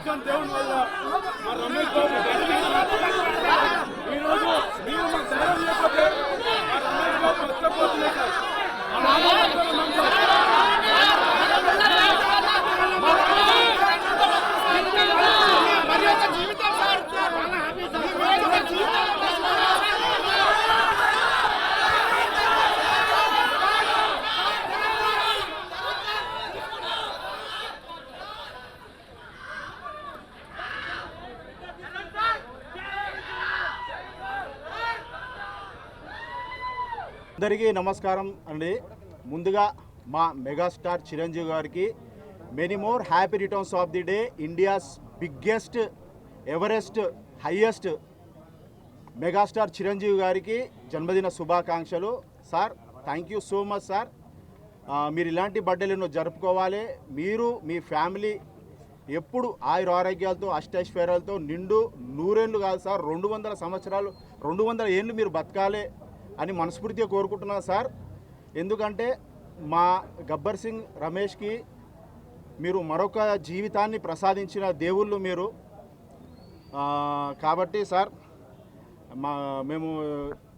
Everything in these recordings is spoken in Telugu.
సాక్షాత్ దేవుని వల్ల మా రమేష్ బాబు ఈరోజు మీరు మాకు ధైర్యం లేకపోతే మా రమేష్ బాబు నష్టపోతుంది సార్. అందరికీ నమస్కారం అండి. ముందుగా మా మెగాస్టార్ చిరంజీవి గారికి many more happy returns of the day. India's biggest Everest highest megastar Chiranjeevi గారికి జన్మదిన శుభాకాంక్షలు sir. Thank you so much sir. మీరు ఇలాంటి బర్త్డేలను జరుపుకోవాలి. మీరు మీ ఫ్యామిలీ ఎప్పుడు ఆయుర ఆరోగ్యాలతో అష్టైశ్వర్యాలతో నిండు నూరేళ్ళు కాదు సార్, 200 సంవత్సరాలు 200 ఏళ్ళు మీరు బతకాలి అని మనస్ఫూర్తిగా కోరుకుంటున్నాను సార్. ఎందుకంటే మా గబ్బర్ సింగ్ రమేష్కి మీరు మరొక జీవితాన్ని ప్రసాదించిన దేవుళ్ళు మీరు. కాబట్టి సార్ మేము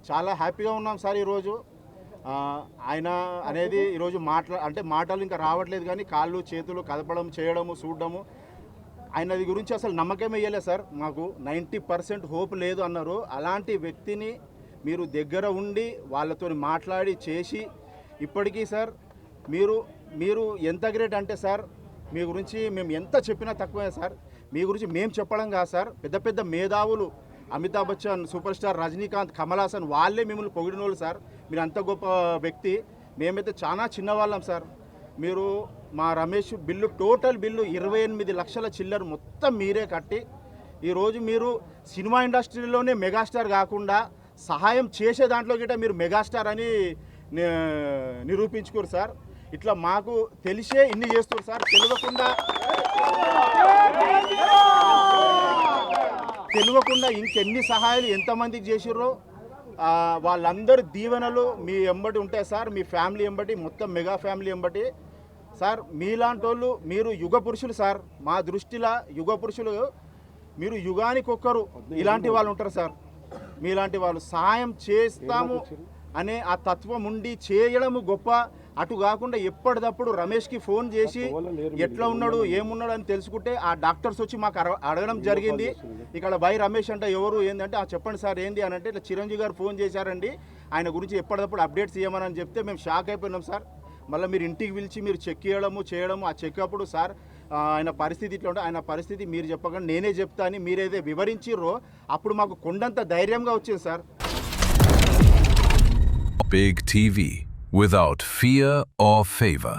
చాలా హ్యాపీగా ఉన్నాం సార్. ఈరోజు ఆయన అనేది ఈరోజు మాటలు ఇంకా రావట్లేదు, కానీ కాళ్ళు చేతులు కదపడం చేయడము చూడడము ఆయనది గురించి అసలు నమ్మకం వేయలేదు సార్. మాకు 90% హోప్ లేదు అన్నారు. అలాంటి వ్యక్తిని మీరు దగ్గర ఉండి వాళ్ళతో మాట్లాడి చేసి ఇప్పటికీ సార్ మీరు ఎంత గ్రేట్ అంటే సార్, మీ గురించి మేము ఎంత చెప్పినా తక్కువే సార్. మీ గురించి మేము చెప్పడం కాదు సార్, పెద్ద పెద్ద మేధావులు అమితాబ్ బచ్చన్, సూపర్ స్టార్ రజనీకాంత్, కమల్ హాసన్ వాళ్ళే మిమ్మల్ని పొగిడిన వాళ్ళు సార్. మీరు అంత గొప్ప వ్యక్తి. మేమైతే చాలా చిన్నవాళ్ళం సార్. మీరు మా రమేష్ బిల్లు టోటల్ బిల్లు 28 లక్షల చిల్లర మొత్తం మీరే కట్టి ఈరోజు మీరు సినిమా ఇండస్ట్రీలోనే మెగాస్టార్ కాకుండా సహాయం చేసే దాంట్లో గిట్ట మీరు మెగాస్టార్ అని నిరూపించుకోరు సార్. ఇట్లా మాకు తెలిసే ఇన్ని చేస్తారు సార్. తెలియకుండా ఇంకెన్ని సహాయాలు ఎంతమందికి చేసిర్రో వాళ్ళందరి దీవెనలు మీ ఎంబటి ఉంటాయి సార్. మీ ఫ్యామిలీ ఎంబటి, మొత్తం మెగా ఫ్యామిలీ ఎంబటి సార్. మీలాంటి వాళ్ళు మీరు యుగ పురుషులు సార్. మా దృష్టిలో యుగ పురుషులు మీరు యుగానికి ఒక్కరు ఇలాంటి వాళ్ళు ఉంటారు సార్. మీలాంటి వాళ్ళు సహాయం చేస్తాము అనే ఆ తత్వం ఉండి చేయడము గొప్ప. అటు కాకుండా ఎప్పటికప్పుడు రమేష్కి ఫోన్ చేసి ఎట్లా ఉన్నాడు ఏమున్నాడు అని తెలుసుకుంటే ఆ డాక్టర్స్ వచ్చి మాకు అడగడం జరిగింది. ఇక్కడ బై రమేష్ అంటే ఎవరు ఏంటంటే చెప్పండి సార్ ఏంది అని అంటే ఇట్లా చిరంజీవి గారు ఫోన్ చేశారండి, ఆయన గురించి ఎప్పటికప్పుడు అప్డేట్స్ ఇవ్వమని చెప్తే మేము షాక్ అయిపోయినాం సార్. మళ్ళీ మీరు ఇంటికి పిలిచి మీరు చెక్ చేయడము ఆ చెక్ అప్పుడు సార్ ఆయన పరిస్థితి ఇట్లా ఉంటే ఆయన పరిస్థితి మీరు చెప్పకుండా నేనే చెప్తా అని మీరేదే వివరించిర్రో అప్పుడు మాకు కొండంత ధైర్యంగా వచ్చింది sir. Big TV without fear or favor.